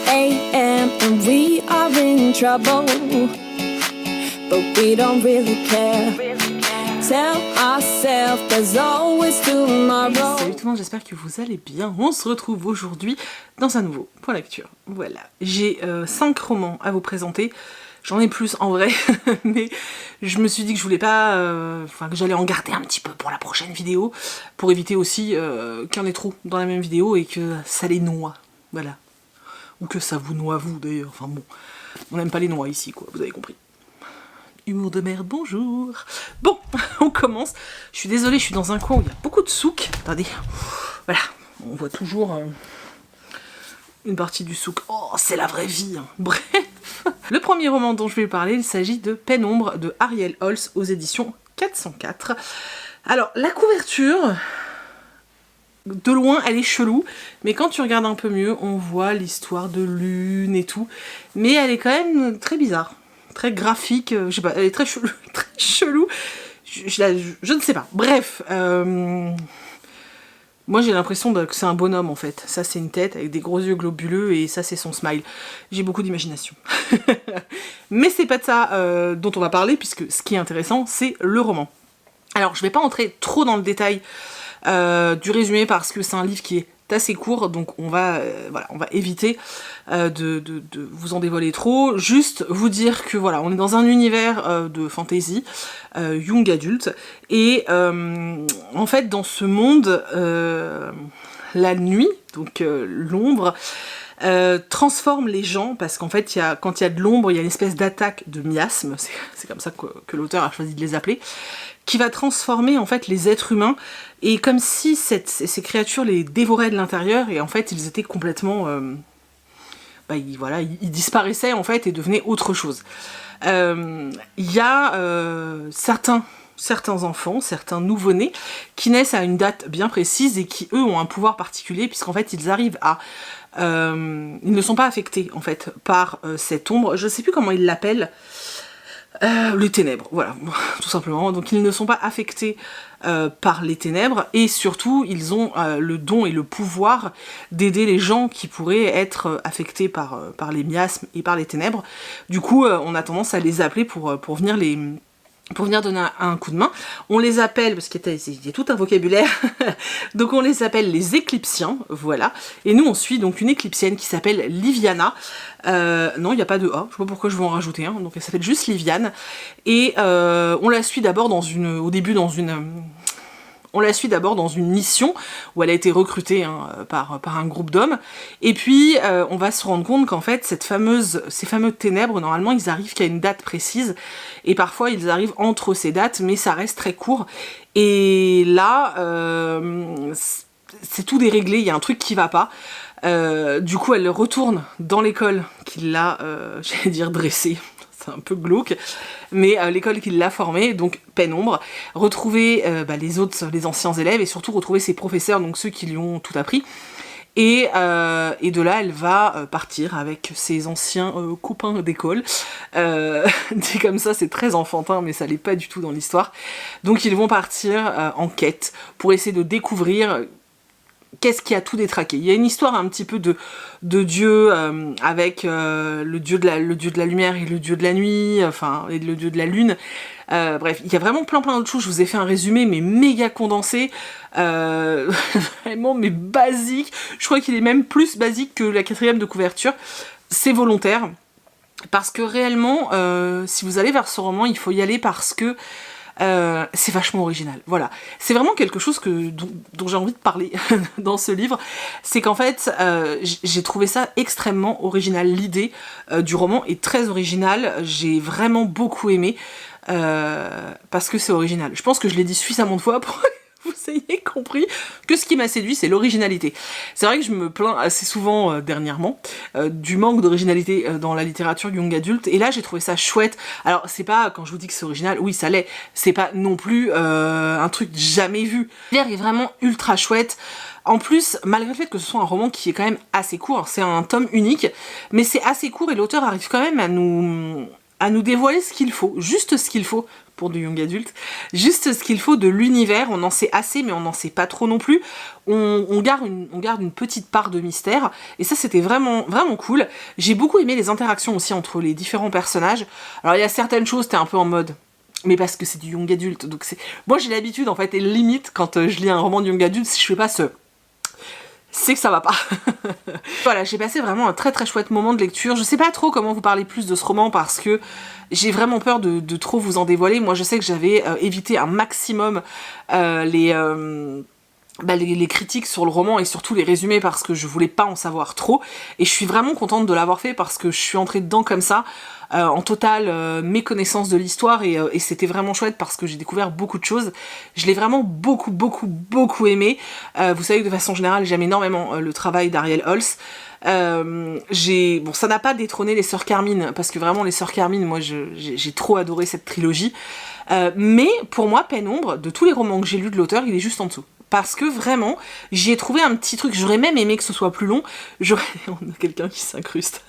a.m. and we are in trouble, but we don't really care. Tell ourselves there's always tomorrow. Salut tout le monde, j'espère que vous allez bien. On se retrouve aujourd'hui dans un nouveau point lecture. Voilà, j'ai 5 romans à vous présenter. J'en ai plus en vrai, mais je me suis dit que je voulais pas, que j'allais en garder un petit peu pour la prochaine vidéo, pour éviter aussi qu'il y en ait trop dans la même vidéo et que ça les noie. Voilà. Ou que ça vous noie vous d'ailleurs. Enfin bon, on n'aime pas les noix ici quoi, vous avez compris. Humour de merde, bonjour. Bon, on commence. Je suis désolée, je suis dans un coin où il y a beaucoup de souk. Attendez, voilà, on voit toujours une partie du souk. Oh, c'est la vraie vie, hein. Bref. Le premier roman dont je vais parler, il s'agit de Pénombre de Ariel Holz aux éditions 404. Alors, la couverture, de loin, elle est chelou, mais quand tu regardes un peu mieux, on voit l'histoire de lune et tout. Mais elle est quand même très bizarre. Très graphique, je sais pas, elle est très chelou, très chelou. Je ne sais pas. Bref, moi j'ai l'impression que c'est un bonhomme en fait. Ça c'est une tête avec des gros yeux globuleux et ça c'est son smile. J'ai beaucoup d'imagination. Mais c'est pas de ça dont on va parler puisque ce qui est intéressant c'est le roman. Alors je vais pas entrer trop dans le détail du résumé parce que c'est un livre qui est assez court, donc on va éviter de vous en dévoiler trop, juste vous dire que voilà, on est dans un univers de fantasy, young adulte, et en fait dans ce monde, la nuit, donc l'ombre, transforme les gens, parce qu'en fait quand il y a de l'ombre, il y a une espèce d'attaque de miasme, c'est comme ça que l'auteur a choisi de les appeler, qui va transformer en fait les êtres humains, et comme si ces créatures les dévoraient de l'intérieur, et en fait ils étaient complètement... ils disparaissaient en fait et devenaient autre chose. Il y a certains enfants, certains nouveau-nés, qui naissent à une date bien précise et qui eux ont un pouvoir particulier, puisqu'en fait ils arrivent à... ils ne sont pas affectés en fait par cette ombre, je ne sais plus comment ils l'appellent, les ténèbres, voilà, tout simplement. Donc ils ne sont pas affectés par les ténèbres, et surtout ils ont le don et le pouvoir d'aider les gens qui pourraient être affectés par les miasmes et par les ténèbres. Du coup on a tendance à les appeler pour venir donner un coup de main. On les appelle, parce qu'il y a tout un vocabulaire, donc on les appelle les éclipsiens, voilà. Et nous on suit donc une éclipsienne qui s'appelle Liviana. Non, il n'y a pas de A, je sais pas pourquoi je vais en rajouter un, donc elle s'appelle juste Liviane. Et on la suit d'abord dans une mission où elle a été recrutée par un groupe d'hommes, et puis on va se rendre compte qu'en fait ces fameuses ténèbres, normalement ils arrivent qu'à une date précise, et parfois ils arrivent entre ces dates, mais ça reste très court, et là c'est tout déréglé, il y a un truc qui va pas. Du coup elle retourne dans l'école qui l'a, j'allais dire dressée, c'est un peu glauque, mais l'école qui l'a formée, donc Pénombre, retrouver les anciens élèves, et surtout retrouver ses professeurs, donc ceux qui lui ont tout appris, et de là elle va partir avec ses anciens copains d'école. Dit comme ça c'est très enfantin, mais ça l'est pas du tout dans l'histoire. Donc ils vont partir en quête pour essayer de découvrir qu'est-ce qui a tout détraqué. Il y a une histoire un petit peu de dieu, avec le dieu de la lumière et le dieu de la nuit, et le dieu de la lune. Bref, il y a vraiment plein d'autres choses. Je vous ai fait un résumé, mais méga condensé. Vraiment, mais basique. Je crois qu'il est même plus basique que la 4e de couverture. C'est volontaire. Parce que réellement, si vous allez vers ce roman, il faut y aller parce que c'est vachement original, voilà. C'est vraiment quelque chose dont j'ai envie de parler dans ce livre, c'est qu'en fait, j'ai trouvé ça extrêmement original. L'idée du roman est très originale, j'ai vraiment beaucoup aimé, parce que c'est original. Je pense que je l'ai dit suffisamment de fois pour que vous ayez compris que ce qui m'a séduit, c'est l'originalité. C'est vrai que je me plains assez souvent dernièrement du manque d'originalité dans la littérature young adulte, et là j'ai trouvé ça chouette. Alors c'est pas, quand je vous dis que c'est original, oui ça l'est, c'est pas non plus un truc jamais vu. L'air est vraiment ultra chouette. En plus, malgré le fait que ce soit un roman qui est quand même assez court, c'est un tome unique, mais c'est assez court et l'auteur arrive quand même à nous dévoiler ce qu'il faut, juste ce qu'il faut pour du young adulte, juste ce qu'il faut de l'univers. On en sait assez, mais on n'en sait pas trop non plus. On garde une petite part de mystère, et ça c'était vraiment, vraiment cool. J'ai beaucoup aimé les interactions aussi entre les différents personnages. Alors il y a certaines choses, t'es un peu en mode... mais parce que c'est du young adulte, donc c'est... Moi j'ai l'habitude en fait, et limite quand je lis un roman de young adulte, si je fais pas ce... c'est que ça va pas. Voilà, j'ai passé vraiment un très très chouette moment de lecture. Je sais pas trop comment vous parler plus de ce roman parce que j'ai vraiment peur de trop vous en dévoiler. Moi je sais que j'avais évité un maximum les critiques sur le roman et surtout les résumés parce que je voulais pas en savoir trop, et je suis vraiment contente de l'avoir fait parce que je suis entrée dedans comme ça en totale méconnaissance de l'histoire, et c'était vraiment chouette parce que j'ai découvert beaucoup de choses. Je l'ai vraiment beaucoup aimé. Vous savez que de façon générale j'aime énormément le travail d'Ariel Holz. Bon, ça n'a pas détrôné les Sœurs Carmine parce que vraiment les Sœurs Carmine, moi j'ai trop adoré cette trilogie, mais pour moi Pénombre, de tous les romans que j'ai lus de l'auteur, il est juste en dessous. Parce que vraiment, j'y ai trouvé un petit truc. J'aurais même aimé que ce soit plus long. On a quelqu'un qui s'incruste.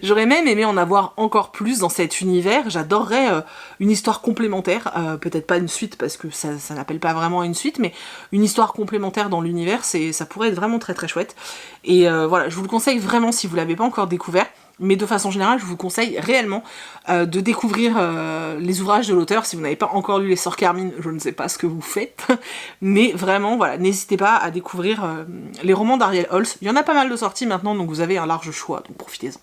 J'aurais même aimé en avoir encore plus dans cet univers. J'adorerais une histoire complémentaire. Peut-être pas une suite, parce que ça n'appelle pas vraiment une suite, mais une histoire complémentaire dans l'univers, ça pourrait être vraiment très très chouette. Et voilà, je vous le conseille vraiment si vous l'avez pas encore découvert. Mais de façon générale, je vous conseille réellement de découvrir les ouvrages de l'auteur. Si vous n'avez pas encore lu Les Sœurs Carmine, je ne sais pas ce que vous faites. Mais vraiment, voilà, n'hésitez pas à découvrir les romans d'Ariel Holz. Il y en a pas mal de sorties maintenant, donc vous avez un large choix, donc profitez-en.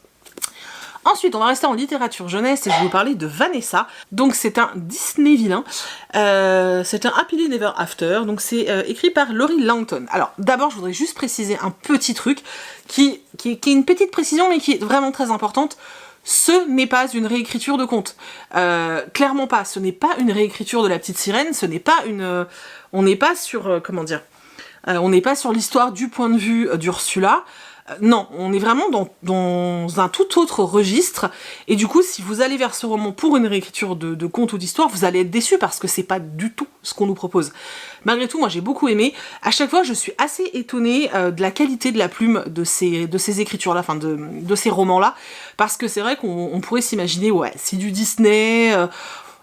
Ensuite, on va rester en littérature jeunesse et je vais vous parler de Vanessa. Donc c'est un Disney vilain, c'est un Happily Never After, donc c'est écrit par Laurie Langton. Alors d'abord, je voudrais juste préciser un petit truc qui est une petite précision mais qui est vraiment très importante. Ce n'est pas une réécriture de conte. Clairement pas, ce n'est pas une réécriture de La Petite Sirène, ce n'est pas une... on n'est pas sur... comment dire, on n'est pas sur l'histoire du point de vue d'Ursula. Non, on est vraiment dans un tout autre registre, et du coup, si vous allez vers ce roman pour une réécriture de conte ou d'histoire, vous allez être déçus parce que c'est pas du tout ce qu'on nous propose. Malgré tout, moi j'ai beaucoup aimé. À chaque fois, je suis assez étonnée de la qualité de la plume de ces écritures-là, enfin de ces romans-là, parce que c'est vrai qu'on pourrait s'imaginer, ouais, c'est du Disney...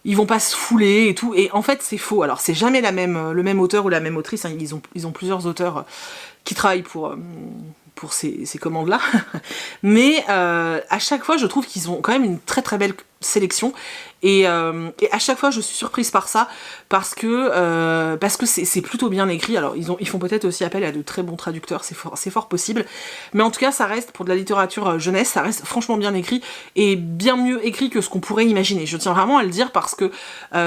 ils vont pas se fouler et tout, et en fait c'est faux. Alors c'est jamais le même auteur ou la même autrice, hein. Ils ont plusieurs auteurs qui travaillent pour ces commandes-là, mais à chaque fois je trouve qu'ils ont quand même une très très belle sélection, et à chaque fois je suis surprise par ça, parce que c'est plutôt bien écrit. Alors ils font peut-être aussi appel à de très bons traducteurs, c'est fort possible, mais en tout cas ça reste, pour de la littérature jeunesse, ça reste franchement bien écrit, et bien mieux écrit que ce qu'on pourrait imaginer. Je tiens vraiment à le dire parce que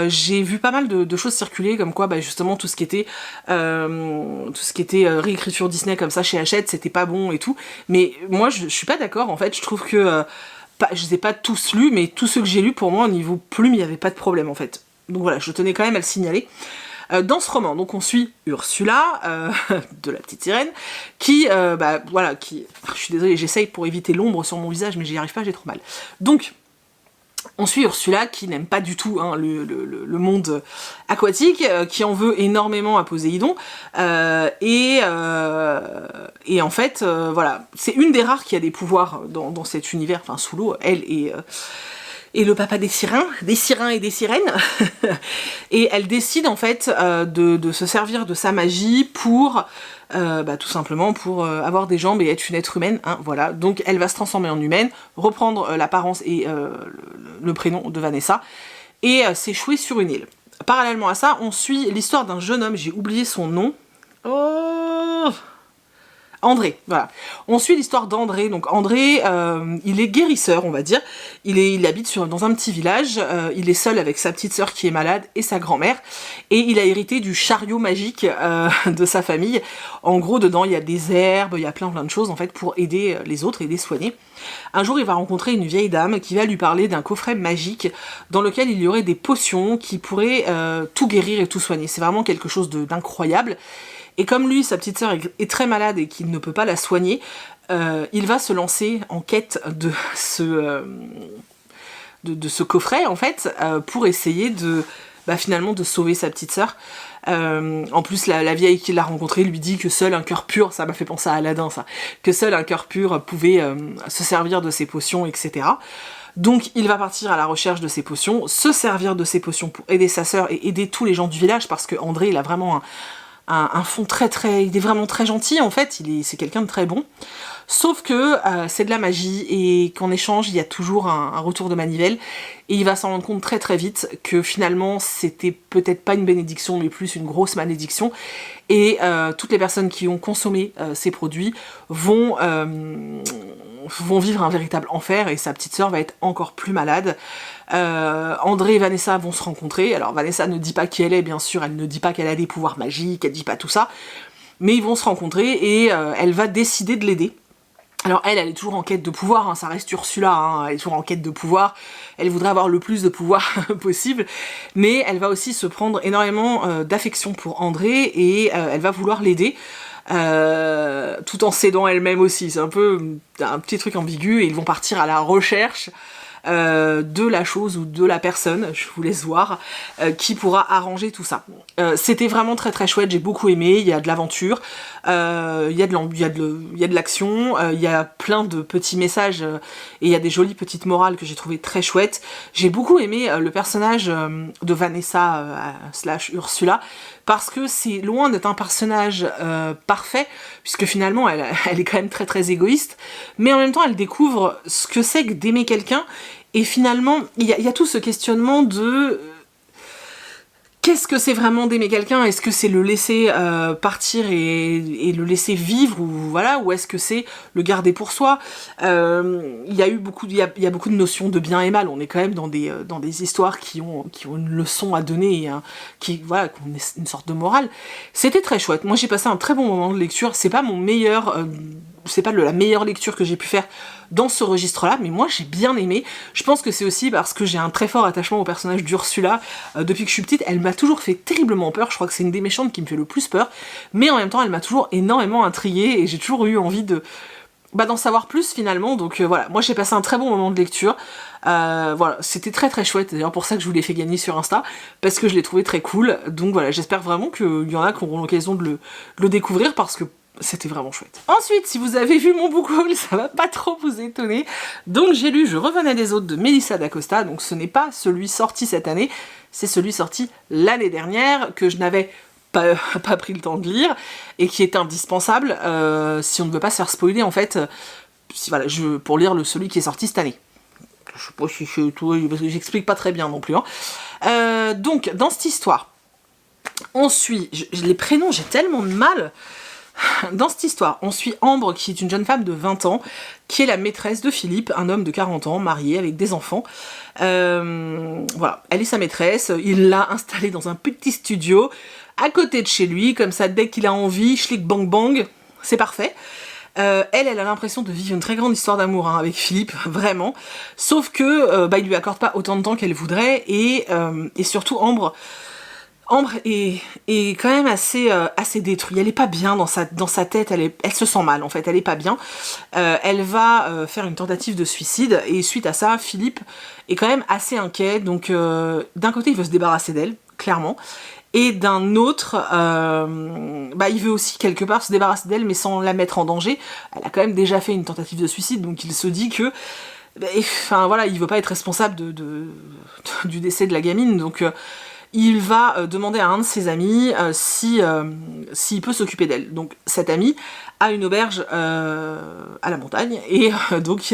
j'ai vu pas mal de choses circuler, comme quoi justement tout ce qui était réécriture Disney comme ça chez Hachette, c'était pas bon et tout, mais moi je suis pas d'accord en fait. Je trouve que je les ai pas tous lus, mais tous ceux que j'ai lus, pour moi, au niveau plume, il n'y avait pas de problème, en fait. Donc voilà, je tenais quand même à le signaler. Dans ce roman, donc on suit Ursula, de La Petite Sirène, qui... je suis désolée, j'essaye pour éviter l'ombre sur mon visage, mais j'y arrive pas, j'ai trop mal. Donc... on suit Ursula qui n'aime pas du tout le monde aquatique, qui en veut énormément à Poséidon, et en fait, voilà, c'est une des rares qui a des pouvoirs dans cet univers, enfin sous l'eau, elle et le papa des sirènes et des sirènes, et elle décide en fait de se servir de sa magie pour... tout simplement pour avoir des jambes et être une être humaine, hein, voilà. Donc elle va se transformer en humaine, reprendre l'apparence et le prénom de Vanessa, et s'échouer sur une île. Parallèlement à ça, on suit l'histoire d'un jeune homme, j'ai oublié son nom. André, voilà. On suit l'histoire d'André. Donc André, il est guérisseur, on va dire. Il habite dans un petit village. Il est seul avec sa petite sœur qui est malade et sa grand-mère. Et il a hérité du chariot magique de sa famille. En gros, dedans, il y a des herbes, il y a plein de choses en fait pour aider les autres et les soigner. Un jour, il va rencontrer une vieille dame qui va lui parler d'un coffret magique dans lequel il y aurait des potions qui pourraient tout guérir et tout soigner. C'est vraiment quelque chose d'incroyable. Et comme lui, sa petite sœur est très malade et qu'il ne peut pas la soigner, il va se lancer en quête de ce coffret, en fait, pour essayer finalement de sauver sa petite sœur. En plus, la vieille qui l'a rencontré lui dit que seul un cœur pur, ça m'a fait penser à Aladdin, ça, que seul un cœur pur pouvait se servir de ces potions, etc. Donc il va partir à la recherche de ces potions, se servir de ces potions pour aider sa sœur et aider tous les gens du village, parce que André, il a vraiment un fond il est vraiment très gentil en fait, c'est quelqu'un de très bon. Sauf que c'est de la magie et qu'en échange il y a toujours un retour de manivelle, et il va s'en rendre compte très très vite que finalement c'était peut-être pas une bénédiction mais plus une grosse malédiction, et toutes les personnes qui ont consommé ces produits vont vivre un véritable enfer, et sa petite sœur va être encore plus malade. André et Vanessa vont se rencontrer. Alors Vanessa ne dit pas qui elle est, bien sûr, elle ne dit pas qu'elle a des pouvoirs magiques, elle dit pas tout ça, mais ils vont se rencontrer et elle va décider de l'aider. Alors elle est toujours en quête de pouvoir, hein, ça reste Ursula, hein, elle est toujours en quête de pouvoir, elle voudrait avoir le plus de pouvoir possible, mais elle va aussi se prendre énormément d'affection pour André, et elle va vouloir l'aider, tout en s'aidant elle-même aussi. C'est un peu un petit truc ambigu, et ils vont partir à la recherche de la chose ou de la personne, je vous laisse voir, qui pourra arranger tout ça. C'était vraiment très très chouette, j'ai beaucoup aimé, il y a de l'aventure, il y a de l'action, il y a plein de petits messages, et il y a des jolies petites morales que j'ai trouvé très chouettes. J'ai beaucoup aimé le personnage de Vanessa slash Ursula, parce que c'est loin d'être un personnage parfait, puisque finalement elle est quand même très très égoïste, mais en même temps elle découvre ce que c'est que d'aimer quelqu'un, et finalement il y a tout ce questionnement de qu'est-ce que c'est vraiment d'aimer quelqu'un? Est-ce que c'est le laisser partir et le laisser vivre, ou voilà, ou est-ce que c'est le garder pour soi? Il y a beaucoup de notions de bien et mal. On est quand même dans des histoires qui ont une leçon à donner, hein, qui ont une sorte de morale. C'était très chouette. Moi j'ai passé un très bon moment de lecture. C'est pas la meilleure lecture que j'ai pu faire dans ce registre-là, mais moi j'ai bien aimé. Je pense que c'est aussi parce que j'ai un très fort attachement au personnage d'Ursula. Depuis que je suis petite, elle m'a toujours fait terriblement peur. Je crois que c'est une des méchantes qui me fait le plus peur, mais en même temps elle m'a toujours énormément intriguée, et j'ai toujours eu envie d'en savoir plus finalement. Donc voilà, moi j'ai passé un très bon moment de lecture. Voilà, c'était très très chouette, d'ailleurs pour ça que je vous l'ai fait gagner sur Insta, parce que je l'ai trouvé très cool. Donc voilà, j'espère vraiment qu'il y en a qui auront l'occasion de le découvrir, parce que c'était vraiment chouette. Ensuite, si vous avez vu mon book haul, ça va pas trop vous étonner. Donc j'ai lu Je revenais des autres de Melissa d'Acosta. Donc ce n'est pas celui sorti cette année, c'est celui sorti l'année dernière, que je n'avais pas pris le temps de lire, et qui est indispensable si on ne veut pas se faire spoiler en fait, pour lire celui qui est sorti cette année. Je sais pas si j'explique pas très bien non plus. Hein. Donc dans cette histoire, on suit... les prénoms, j'ai tellement de mal. Dans cette histoire, on suit Ambre, qui est une jeune femme de 20 ans, qui est la maîtresse de Philippe, un homme de 40 ans, marié, avec des enfants. Voilà, elle est sa maîtresse, il l'a installée dans un petit studio, à côté de chez lui, comme ça, dès qu'il a envie, schlick bang bang, c'est parfait. Elle a l'impression de vivre une très grande histoire d'amour avec Philippe, vraiment. Sauf que il lui accorde pas autant de temps qu'elle voudrait, et surtout Ambre est quand même assez détruite. Elle est pas bien dans sa tête, elle se sent mal en fait, elle est pas bien. Elle va faire une tentative de suicide, et suite à ça, Philippe est quand même assez inquiet. Donc d'un côté il veut se débarrasser d'elle, clairement, et d'un autre, il veut aussi quelque part se débarrasser d'elle, mais sans la mettre en danger. Elle a quand même déjà fait une tentative de suicide, donc il se dit que il veut pas être responsable du décès de la gamine, donc il va demander à un de ses amis s'il peut s'occuper d'elle. Donc cet ami a une auberge à la montagne, et donc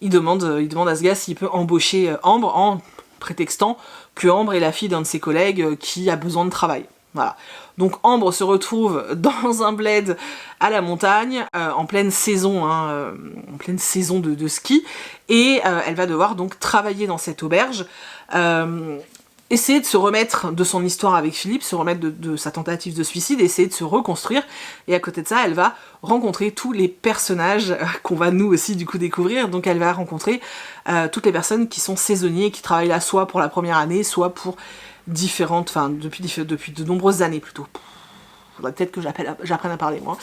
il demande à ce gars s'il peut embaucher Ambre, en prétextant que Ambre est la fille d'un de ses collègues qui a besoin de travail. Voilà. Donc Ambre se retrouve dans un bled à la montagne, en pleine saison, de ski, et elle va devoir donc travailler dans cette auberge, essayer de se remettre de son histoire avec Philippe, se remettre de sa tentative de suicide, essayer de se reconstruire, et à côté de ça, elle va rencontrer tous les personnages qu'on va nous aussi du coup découvrir. Donc elle va rencontrer toutes les personnes qui sont saisonniers, qui travaillent là soit pour la première année, soit pour depuis de nombreuses années plutôt. Faudrait peut-être que j'apprenne à parler moi.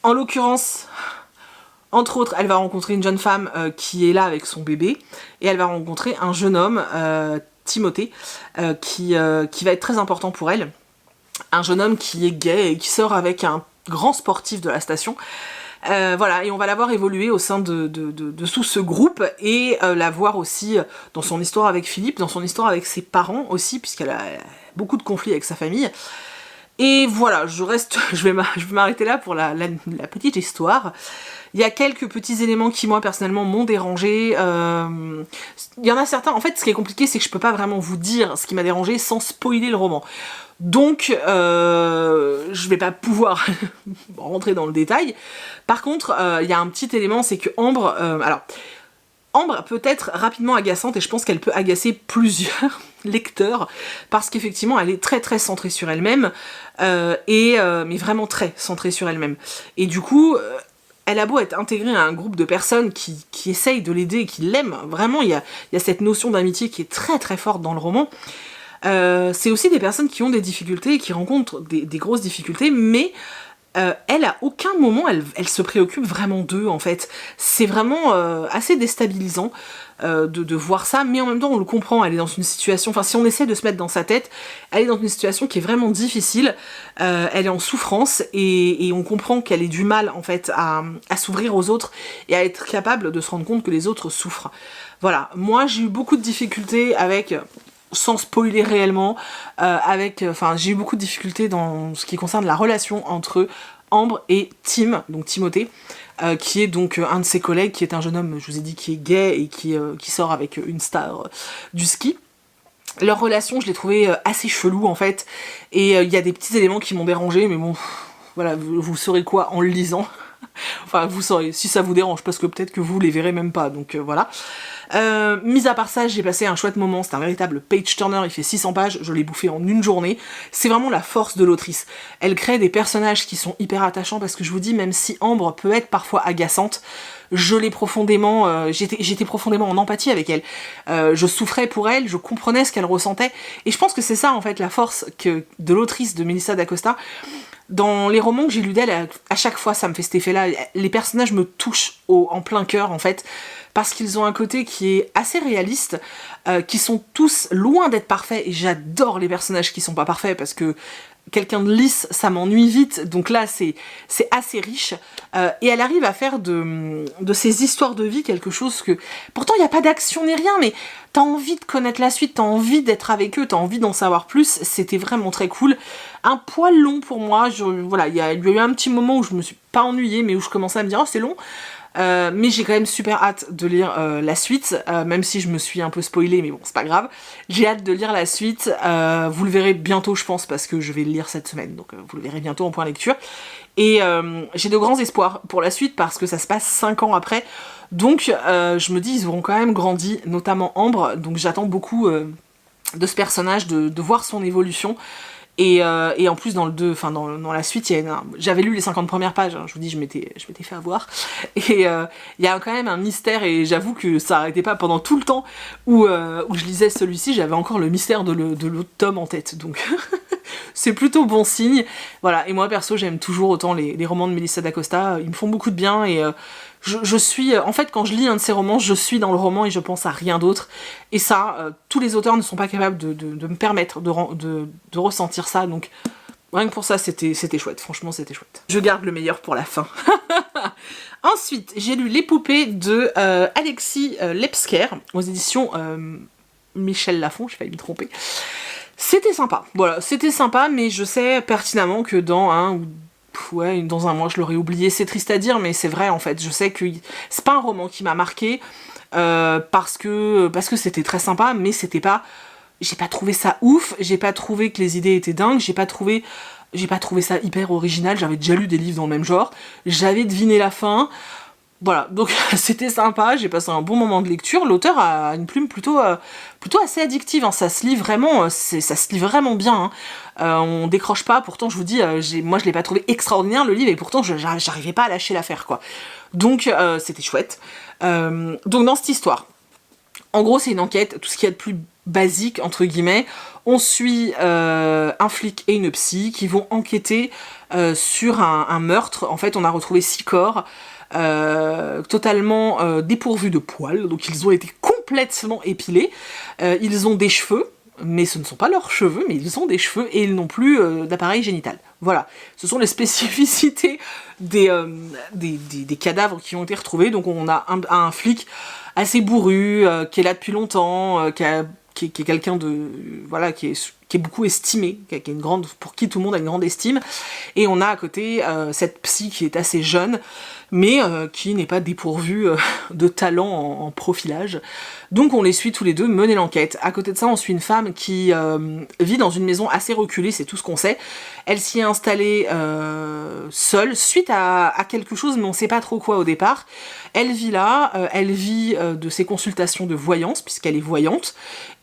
En l'occurrence, entre autres, elle va rencontrer une jeune femme qui est là avec son bébé, et elle va rencontrer un jeune homme, Timothée, qui va être très important pour elle. Un jeune homme qui est gay et qui sort avec un grand sportif de la station. Voilà, et on va la voir évoluer au sein de sous ce groupe, et la voir aussi dans son histoire avec Philippe, dans son histoire avec ses parents aussi, puisqu'elle a beaucoup de conflits avec sa famille. Et voilà, je vais m'arrêter là pour la petite histoire. Il y a quelques petits éléments qui, moi, personnellement, m'ont dérangé. Il y en a certains, en fait, ce qui est compliqué, c'est que je peux pas vraiment vous dire ce qui m'a dérangé sans spoiler le roman. Donc, je vais pas pouvoir rentrer dans le détail. Par contre, il y a un petit élément, c'est que Ambre... Ambre peut être rapidement agaçante, et je pense qu'elle peut agacer plusieurs lecteurs, parce qu'effectivement elle est très très centrée sur elle-même, mais vraiment très centrée sur elle-même. Et du coup, elle a beau être intégrée à un groupe de personnes qui essayent de l'aider et qui l'aiment, vraiment il y a cette notion d'amitié qui est très très forte dans le roman. C'est aussi des personnes qui ont des difficultés et qui rencontrent des grosses difficultés, mais elle, à aucun moment, elle se préoccupe vraiment d'eux, en fait. C'est vraiment assez déstabilisant de voir ça, mais en même temps, on le comprend, elle est dans une situation... Enfin, si on essaie de se mettre dans sa tête, elle est dans une situation qui est vraiment difficile, elle est en souffrance, et on comprend qu'elle ait du mal, en fait, à s'ouvrir aux autres, et à être capable de se rendre compte que les autres souffrent. Voilà, moi, j'ai eu beaucoup de difficultés avec... sans spoiler réellement, j'ai eu beaucoup de difficultés dans ce qui concerne la relation entre Ambre et Tim, donc Timothée, qui est donc un de ses collègues, qui est un jeune homme, je vous ai dit, qui est gay et qui sort avec une star du ski. Leur relation, je l'ai trouvée assez chelou en fait, et il y a des petits éléments qui m'ont dérangé, mais bon, voilà, vous saurez quoi en le lisant. Enfin, vous saurez, si ça vous dérange, parce que peut-être que vous les verrez même pas, donc voilà. Mis à part ça, j'ai passé un chouette moment, c'est un véritable page-turner, il fait 600 pages, je l'ai bouffé en une journée. C'est vraiment la force de l'autrice. Elle crée des personnages qui sont hyper attachants, parce que je vous dis, même si Ambre peut être parfois agaçante, je l'ai profondément, j'étais profondément en empathie avec elle. Je souffrais pour elle, je comprenais ce qu'elle ressentait, et je pense que c'est ça en fait la force de l'autrice de Melissa d'Acosta. Dans les romans que j'ai lus d'elle, à chaque fois ça me fait cet effet-là, les personnages me touchent en plein cœur en fait, parce qu'ils ont un côté qui est assez réaliste, qui sont tous loin d'être parfaits, et j'adore les personnages qui sont pas parfaits, parce que quelqu'un de lisse, ça m'ennuie vite, donc là c'est assez riche, et elle arrive à faire de ces histoires de vie quelque chose que... Pourtant il n'y a pas d'action ni rien, mais t'as envie de connaître la suite, t'as envie d'être avec eux, t'as envie d'en savoir plus, c'était vraiment très cool. Un poil long pour moi, voilà, il y a eu un petit moment où je me suis pas ennuyée, mais où je commençais à me dire « Oh, c'est long !» mais j'ai quand même super hâte de lire la suite, même si je me suis un peu spoilée, mais bon, c'est pas grave. J'ai hâte de lire la suite, vous le verrez bientôt, je pense, parce que je vais le lire cette semaine, donc vous le verrez bientôt en point lecture. Et j'ai de grands espoirs pour la suite, parce que ça se passe 5 ans après, donc je me dis, ils auront quand même grandi, notamment Ambre, donc j'attends beaucoup de ce personnage, de voir son évolution. Et en plus dans la suite, j'avais lu les 50 premières pages, hein, je vous dis, je m'étais fait avoir, et il y a quand même un mystère, et j'avoue que ça arrêtait pas pendant tout le temps où je lisais celui-ci, j'avais encore le mystère de l'autre tome en tête, donc c'est plutôt bon signe. Voilà, et moi perso j'aime toujours autant les romans de Melissa d'Acosta, ils me font beaucoup de bien, et je suis, en fait quand je lis un de ces romans, je suis dans le roman et je pense à rien d'autre, et ça, tous les auteurs ne sont pas capables de me permettre de ressentir ça, donc rien que pour ça c'était chouette, franchement c'était chouette. Je garde le meilleur pour la fin. Ensuite, j'ai lu Les Poupées de Alexis Lepsker, aux éditions Michel Lafon, j'ai failli me tromper. C'était sympa, voilà, c'était sympa, mais je sais pertinemment que dans un mois je l'aurais oublié, c'est triste à dire, mais c'est vrai en fait, je sais que c'est pas un roman qui m'a marqué, parce que c'était très sympa, mais c'était pas... J'ai pas trouvé ça ouf, j'ai pas trouvé que les idées étaient dingues, j'ai pas trouvé ça hyper original, j'avais déjà lu des livres dans le même genre, j'avais deviné la fin... Voilà, donc c'était sympa, j'ai passé un bon moment de lecture. L'auteur a une plume plutôt assez addictive, hein. Ça se lit vraiment, ça se lit vraiment bien, hein. On décroche pas, pourtant je vous dis, moi je l'ai pas trouvé extraordinaire le livre, et pourtant j'arrivais pas à lâcher l'affaire, quoi. Donc c'était chouette. Donc dans cette histoire, en gros c'est une enquête, tout ce qu'il y a de plus basique, entre guillemets. On suit un flic et une psy qui vont enquêter sur un meurtre. En fait on a retrouvé 6 corps, totalement dépourvus de poils, donc ils ont été complètement épilés, ils ont des cheveux, mais ce ne sont pas leurs cheveux, mais ils ont des cheveux et ils n'ont plus d'appareil génital. Voilà, ce sont les spécificités des cadavres qui ont été retrouvés. Donc on a un flic assez bourru, qui est là depuis longtemps, qui est quelqu'un de... voilà, qui est beaucoup estimé, qui est pour qui tout le monde a une grande estime. Et on a à côté cette psy qui est assez jeune, mais qui n'est pas dépourvue de talent en profilage. Donc on les suit tous les deux mener l'enquête. À côté de ça, on suit une femme qui vit dans une maison assez reculée, c'est tout ce qu'on sait. Elle s'y est installée seule, suite à quelque chose, mais on sait pas trop quoi au départ. Elle vit là, elle vit de ses consultations de voyance, puisqu'elle est voyante,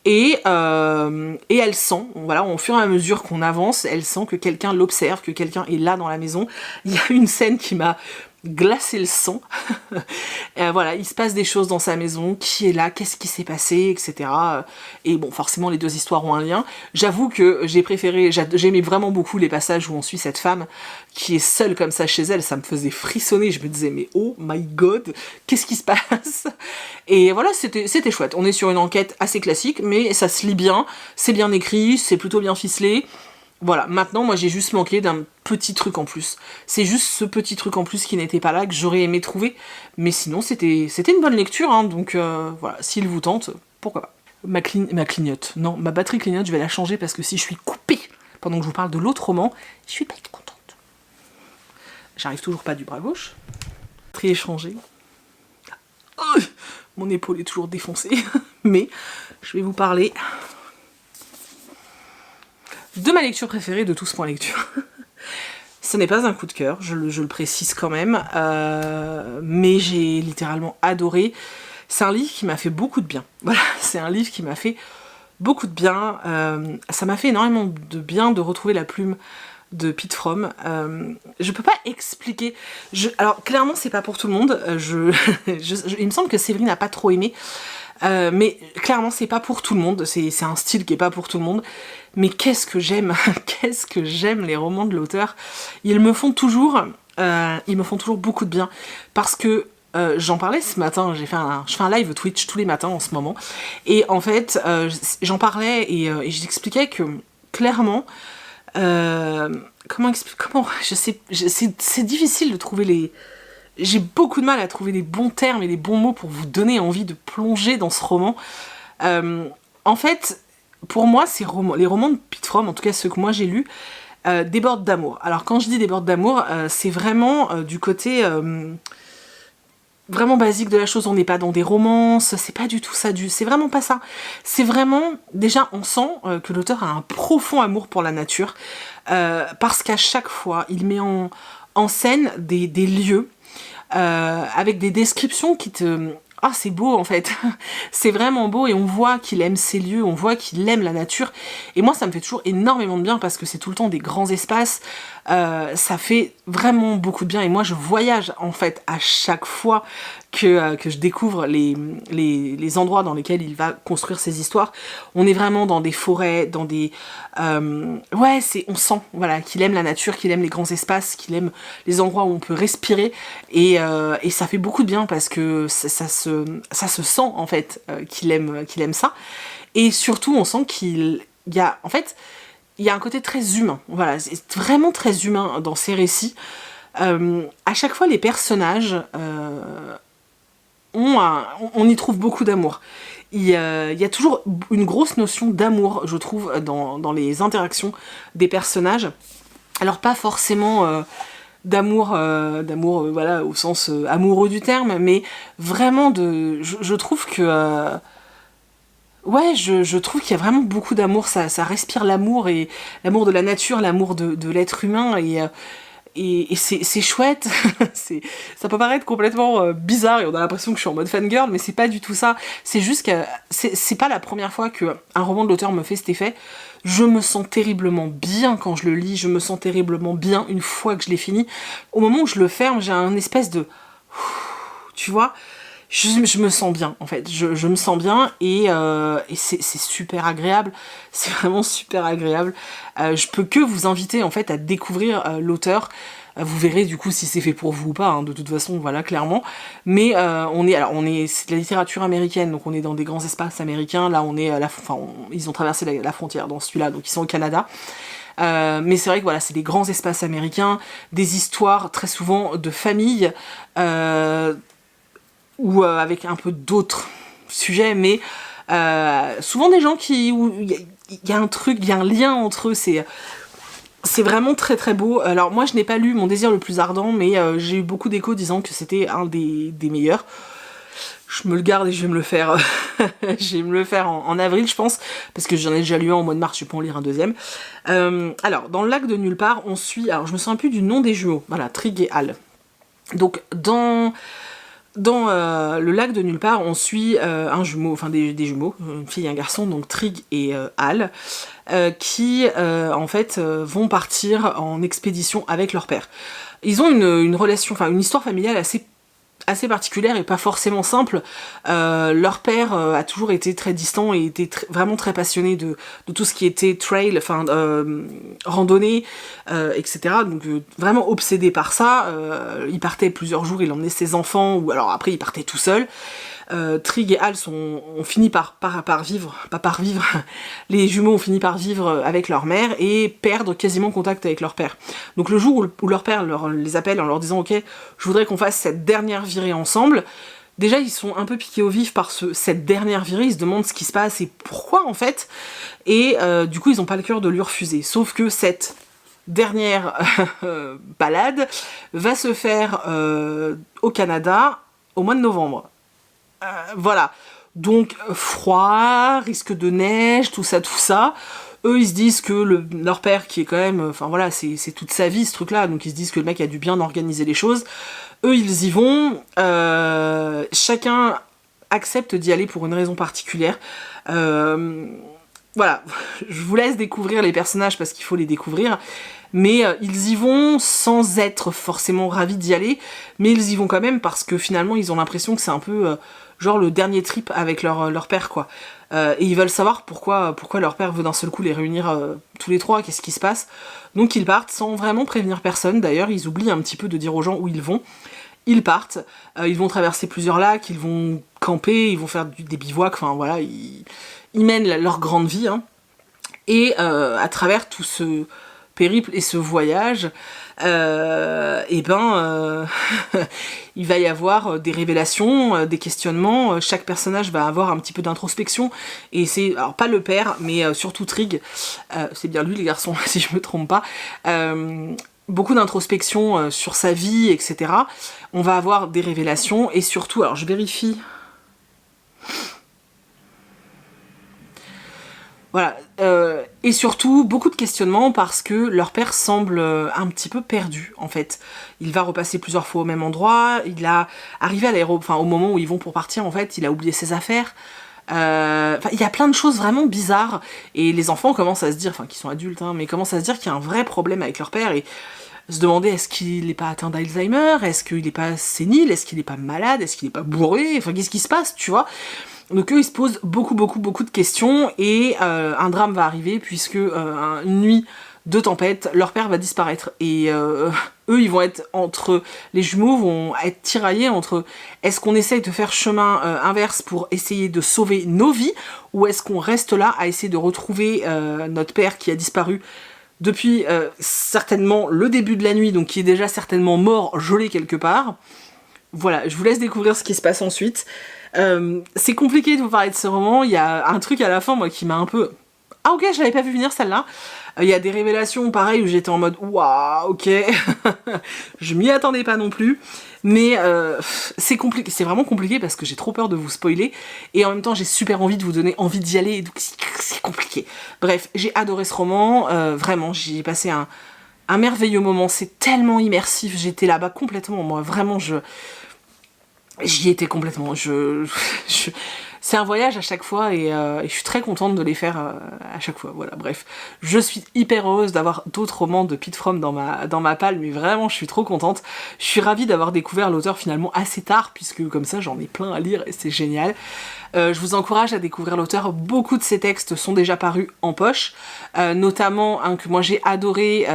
et elle sent, voilà, au fur et à mesure qu'on avance, elle sent que quelqu'un l'observe, que quelqu'un est là dans la maison. Il y a une scène qui m'a glacé le sang. Voilà, il se passe des choses dans sa maison, qui est là, qu'est-ce qui s'est passé, etc. Et bon, forcément, les deux histoires ont un lien. J'avoue que j'aimais vraiment beaucoup les passages où on suit cette femme qui est seule comme ça chez elle, ça me faisait frissonner, je me disais, mais oh my god, qu'est-ce qui se passe? Et voilà, c'était chouette. On est sur une enquête assez classique, mais ça se lit bien, c'est bien écrit, c'est plutôt bien ficelé. Voilà, maintenant, moi, j'ai juste manqué d'un petit truc en plus. C'est juste ce petit truc en plus qui n'était pas là, que j'aurais aimé trouver. Mais sinon, c'était une bonne lecture, hein, donc voilà, s'il vous tente, pourquoi pas. Ma clignote. Non, ma batterie clignote, je vais la changer parce que si je suis coupée pendant que je vous parle de l'autre roman, je suis pas contente. J'arrive toujours pas du bras gauche. Batterie est changée. Oh, mon épaule est toujours défoncée. Mais je vais vous parler de ma lecture préférée de tout ce point lecture. Ce n'est pas un coup de cœur, je le précise quand même, mais j'ai littéralement adoré. C'est un livre qui m'a fait beaucoup de bien. Voilà, c'est un livre qui m'a fait beaucoup de bien. Ça m'a fait énormément de bien de retrouver la plume de Pete Fromm. Je peux pas expliquer. Alors clairement, c'est pas pour tout le monde. Il me semble que Séverine n'a pas trop aimé. Mais clairement c'est pas pour tout le monde, c'est un style qui est pas pour tout le monde, mais qu'est-ce que j'aime les romans de l'auteur. Ils me font toujours beaucoup de bien, parce que j'en parlais ce matin, je fais un live Twitch tous les matins en ce moment, et en fait j'en parlais et j'expliquais que clairement c'est difficile de trouver j'ai beaucoup de mal à trouver les bons termes et les bons mots pour vous donner envie de plonger dans ce roman. En fait, pour moi, les romans de Pete Fromm, en tout cas ceux que moi j'ai lus, débordent d'amour. Alors quand je dis débordent d'amour, c'est vraiment du côté vraiment basique de la chose. On n'est pas dans des romances, c'est pas du tout ça, c'est vraiment pas ça. C'est vraiment, déjà on sent que l'auteur a un profond amour pour la nature, parce qu'à chaque fois, il met en scène des lieux, avec des descriptions qui te... Ah, c'est beau en fait, c'est vraiment beau, et on voit qu'il aime ces lieux, on voit qu'il aime la nature, et moi ça me fait toujours énormément de bien parce que c'est tout le temps des grands espaces, ça fait vraiment beaucoup de bien, et moi je voyage en fait à chaque fois que je découvre les endroits dans lesquels il va construire ses histoires. On est vraiment dans des forêts, dans des... on sent voilà, qu'il aime la nature, qu'il aime les grands espaces, qu'il aime les endroits où on peut respirer, et ça fait beaucoup de bien parce que ça se sent en fait qu'il aime ça, et surtout on sent qu'il y a en fait il y a un côté très humain, voilà, c'est vraiment très humain dans ces récits. À chaque fois les personnages on y trouve beaucoup d'amour. Il y a toujours une grosse notion d'amour, je trouve, dans les interactions des personnages. Alors pas forcément d'amour voilà, au sens amoureux du terme, mais vraiment je trouve que je trouve qu'il y a vraiment beaucoup d'amour, ça respire l'amour, et l'amour de la nature, l'amour de l'être humain, et c'est chouette. Ça peut paraître complètement bizarre et on a l'impression que je suis en mode fangirl, mais c'est pas du tout ça. C'est juste que c'est pas la première fois qu'un roman de l'auteur me fait cet effet. Je me sens terriblement bien quand je le lis, je me sens terriblement bien une fois que je l'ai fini. Au moment où je le ferme, j'ai un espèce de... Tu vois, je me sens bien en fait, je me sens bien, et c'est super agréable, c'est vraiment super agréable. Je peux que vous inviter en fait à découvrir l'auteur. Vous verrez du coup si c'est fait pour vous ou pas, hein, de toute façon, voilà, clairement. Mais c'est de la littérature américaine, donc on est dans des grands espaces américains. Là, on est ils ont traversé la frontière dans celui-là, donc ils sont au Canada. Mais c'est vrai que voilà, c'est des grands espaces américains, des histoires très souvent de famille, ou avec un peu d'autres sujets, mais souvent des gens où il y a un truc, il y a un lien entre eux, c'est vraiment très très beau. Alors moi je n'ai pas lu Mon désir le plus ardent, mais j'ai eu beaucoup d'échos disant que c'était un des meilleurs. Je me le garde et je vais me le faire je vais me le faire en avril, je pense, parce que j'en ai déjà lu un au mois de mars, je vais pas en lire un deuxième. Alors, dans le lac de nulle part, on suit... Alors, je me souviens plus du nom des jumeaux. Voilà, Trig et Hal. Donc, dans le lac de nulle part, on suit un jumeau, enfin des jumeaux, une fille et un garçon, donc Trig et Hal, qui en fait vont partir en expédition avec leur père. Ils ont une relation, enfin une histoire familiale assez particulière et pas forcément simple. Leur père a toujours été très distant et était vraiment très passionné de tout ce qui était trail, enfin randonnée, etc. Donc vraiment obsédé par ça. Il partait plusieurs jours, il emmenait ses enfants, ou alors après il partait tout seul. Trig et Hal ont fini par vivre, les jumeaux ont fini par vivre avec leur mère et perdre quasiment contact avec leur père. Donc le jour où leur père les appelle en leur disant « Ok, je voudrais qu'on fasse cette dernière virée ensemble », déjà ils sont un peu piqués au vif par cette dernière virée, ils se demandent ce qui se passe et pourquoi en fait, et du coup ils n'ont pas le cœur de lui refuser. Sauf que cette dernière balade va se faire au Canada au mois de novembre. Voilà, donc froid, risque de neige, tout ça. Eux ils se disent que leur père qui est quand même, enfin voilà, c'est toute sa vie ce truc là, donc ils se disent que le mec a dû bien organiser les choses. Eux ils y vont, chacun accepte d'y aller pour une raison particulière. Voilà, je vous laisse découvrir les personnages parce qu'il faut les découvrir, mais ils y vont sans être forcément ravis d'y aller, mais ils y vont quand même parce que finalement ils ont l'impression que c'est un peu genre le dernier trip avec leur père, quoi. Et ils veulent savoir pourquoi leur père veut d'un seul coup les réunir tous les trois, qu'est-ce qui se passe. Donc ils partent sans vraiment prévenir personne, d'ailleurs ils oublient un petit peu de dire aux gens où ils vont. Ils partent, ils vont traverser plusieurs lacs, ils vont camper, ils vont faire des bivouacs, enfin voilà, ils mènent leur grande vie, hein. Et à travers tout ce périple et ce voyage, il va y avoir des révélations, des questionnements, chaque personnage va avoir un petit peu d'introspection, et c'est, alors pas le père, mais surtout Trig, c'est bien lui les garçons, si je me trompe pas, beaucoup d'introspection sur sa vie, etc. On va avoir des révélations, et surtout, alors je vérifie... Voilà, et surtout beaucoup de questionnements parce que leur père semble un petit peu perdu en fait. Il va repasser plusieurs fois au même endroit, il a arrivé à au moment où ils vont pour partir en fait, il a oublié ses affaires. Il y a plein de choses vraiment bizarres et les enfants commencent à se dire, enfin qui sont adultes, hein, mais commencent à se dire qu'il y a un vrai problème avec leur père et se demander est-ce qu'il n'est pas atteint d'Alzheimer, est-ce qu'il n'est pas sénile, est-ce qu'il n'est pas malade, est-ce qu'il n'est pas bourré, enfin qu'est-ce qui se passe, tu vois. Donc eux ils se posent beaucoup de questions et un drame va arriver puisque une nuit de tempête, leur père va disparaître et eux ils vont être les jumeaux vont être tiraillés entre est-ce qu'on essaye de faire chemin inverse pour essayer de sauver nos vies ou est-ce qu'on reste là à essayer de retrouver notre père qui a disparu depuis certainement le début de la nuit, donc qui est déjà certainement mort, gelé quelque part. Voilà, je vous laisse découvrir ce qui se passe ensuite. C'est compliqué de vous parler de ce roman, il y a un truc à la fin moi qui m'a un peu... Ah ok, je l'avais pas vu venir celle-là. Il y a des révélations pareil où j'étais en mode waouh, ok, je m'y attendais pas non plus, mais c'est compliqué, c'est vraiment compliqué parce que j'ai trop peur de vous spoiler et en même temps j'ai super envie de vous donner envie d'y aller, donc c'est compliqué. Bref, j'ai adoré ce roman, vraiment, j'y ai passé un merveilleux moment, c'est tellement immersif, j'étais là-bas complètement, moi vraiment j'y étais complètement, c'est un voyage à chaque fois et je suis très contente de les faire à chaque fois, voilà, bref. Je suis hyper heureuse d'avoir d'autres romans de Pete Fromm dans ma palle, mais vraiment je suis trop contente. Je suis ravie d'avoir découvert l'auteur finalement assez tard, puisque comme ça j'en ai plein à lire et c'est génial. Je vous encourage à découvrir l'auteur, beaucoup de ses textes sont déjà parus en poche, notamment un que moi j'ai adoré,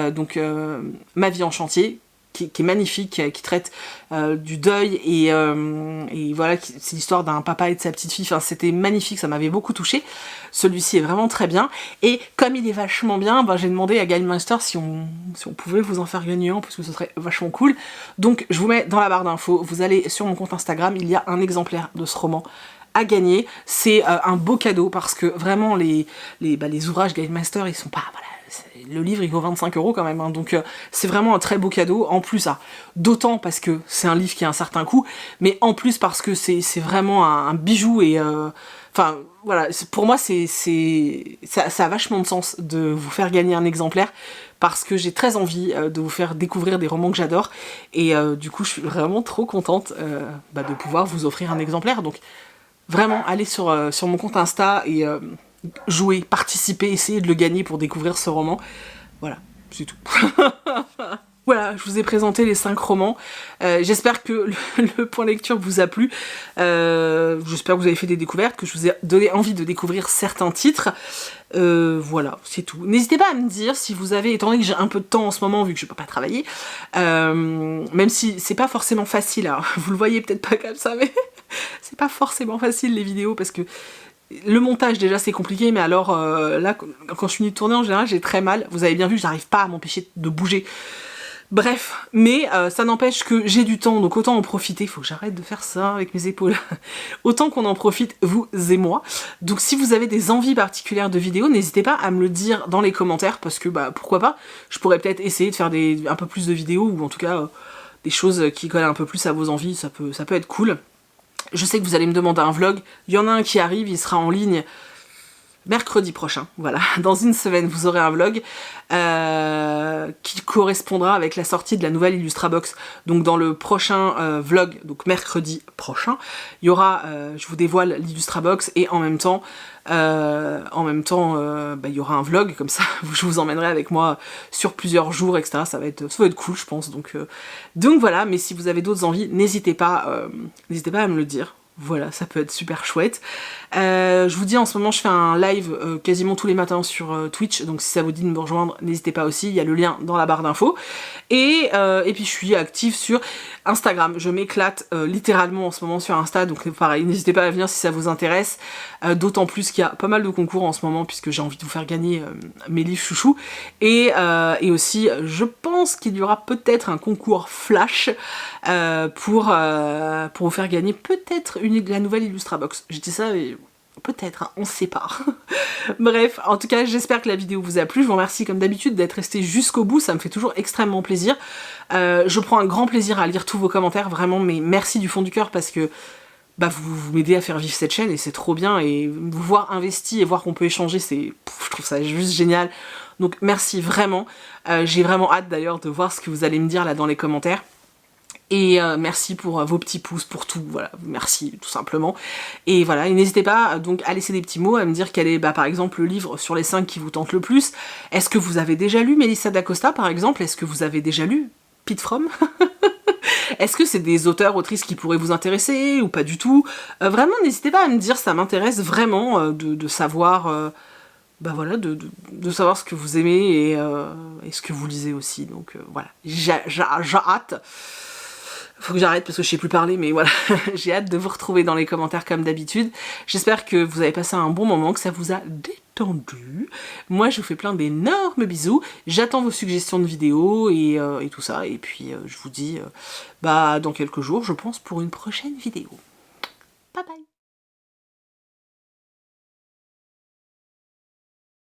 Ma vie en chantier. qui est magnifique, qui traite du deuil et voilà, c'est l'histoire d'un papa et de sa petite fille. Enfin, c'était magnifique, ça m'avait beaucoup touchée. Celui-ci est vraiment très bien. Et comme il est vachement bien, j'ai demandé à Guildmaster si on pouvait vous en faire gagner un, parce que ce serait vachement cool. Donc je vous mets dans la barre d'infos, vous allez sur mon compte Instagram, il y a un exemplaire de ce roman à gagner. C'est un beau cadeau parce que vraiment les ouvrages Guildmaster, ils sont pas... Voilà, le livre il vaut 25 € quand même, hein, donc c'est vraiment un très beau cadeau. En plus, d'autant parce que c'est un livre qui a un certain coût, mais en plus parce que c'est vraiment un bijou et... Enfin, voilà, pour moi, ça a vachement de sens de vous faire gagner un exemplaire parce que j'ai très envie de vous faire découvrir des romans que j'adore et du coup, je suis vraiment trop contente de pouvoir vous offrir un exemplaire. Donc, vraiment, allez sur mon compte Insta et jouer, participer, essayer de le gagner pour découvrir ce roman. Voilà, c'est tout. Voilà, je vous ai présenté les 5 romans. J'espère que le point lecture vous a plu. J'espère que vous avez fait des découvertes, que je vous ai donné envie de découvrir certains titres. Voilà, c'est tout. N'hésitez pas à me dire si vous avez, étant donné que j'ai un peu de temps en ce moment vu que je peux pas travailler, même si c'est pas forcément facile, alors, vous le voyez peut-être pas comme ça, mais c'est pas forcément facile les vidéos parce que le montage déjà c'est compliqué, mais alors là quand je finis de tourner en général j'ai très mal. Vous avez bien vu, j'arrive pas à m'empêcher de bouger. Bref, mais ça n'empêche que j'ai du temps, donc autant en profiter. Faut que j'arrête de faire ça avec mes épaules. Autant qu'on en profite, vous et moi. Donc si vous avez des envies particulières de vidéos, n'hésitez pas à me le dire dans les commentaires, parce que pourquoi pas, je pourrais peut-être essayer de faire un peu plus de vidéos, ou en tout cas des choses qui collent un peu plus à vos envies, ça peut être cool. Je sais que vous allez me demander un vlog, il y en a un qui arrive, il sera en ligne mercredi prochain, voilà, dans une semaine vous aurez un vlog qui correspondra avec la sortie de la nouvelle Illustrabox. Donc dans le prochain vlog, donc mercredi prochain, il y aura, je vous dévoile l'Illustrabox et en même temps il y aura un vlog, comme ça je vous emmènerai avec moi sur plusieurs jours, etc. Ça va être cool je pense, donc voilà. Mais si vous avez d'autres envies, n'hésitez pas à me le dire. Voilà, ça peut être super chouette. Je vous dis, en ce moment, je fais un live quasiment tous les matins sur Twitch, donc si ça vous dit de me rejoindre, n'hésitez pas aussi, il y a le lien dans la barre d'infos. Et puis, je suis active sur Instagram. Je m'éclate littéralement en ce moment sur Insta, donc pareil, n'hésitez pas à venir si ça vous intéresse. D'autant plus qu'il y a pas mal de concours en ce moment, puisque j'ai envie de vous faire gagner mes livres chouchous. Et aussi, je pense qu'il y aura peut-être un concours flash pour vous faire gagner peut-être la nouvelle Illustrabox. Je dis ça, mais peut-être, hein, on sait pas. Bref, en tout cas, j'espère que la vidéo vous a plu. Je vous remercie comme d'habitude d'être resté jusqu'au bout, ça me fait toujours extrêmement plaisir. Je prends un grand plaisir à lire tous vos commentaires, vraiment, mais merci du fond du cœur parce que vous m'aidez à faire vivre cette chaîne et c'est trop bien, et vous voir investi et voir qu'on peut échanger, je trouve ça juste génial. Donc merci vraiment. J'ai vraiment hâte d'ailleurs de voir ce que vous allez me dire là dans les commentaires. Et merci pour vos petits pouces, pour tout, voilà, merci tout simplement. Et voilà, et n'hésitez pas donc à laisser des petits mots, à me dire quel est par exemple le livre sur les 5 qui vous tente le plus. Est-ce que vous avez déjà lu Melissa d'Acosta par exemple? Est-ce que vous avez déjà lu Pete Fromm? Est-ce que c'est des auteurs, autrices qui pourraient vous intéresser ou pas du tout? Vraiment, n'hésitez pas à me dire, ça m'intéresse vraiment de savoir... voilà, de savoir ce que vous aimez et ce que vous lisez aussi. Donc voilà, j'ai hâte. Faut que j'arrête parce que je sais plus parler, mais voilà, j'ai hâte de vous retrouver dans les commentaires comme d'habitude. J'espère que vous avez passé un bon moment, que ça vous a détendu. Moi, je vous fais plein d'énormes bisous. J'attends vos suggestions de vidéos et tout ça. Et puis, je vous dis dans quelques jours, je pense, pour une prochaine vidéo. Bye bye!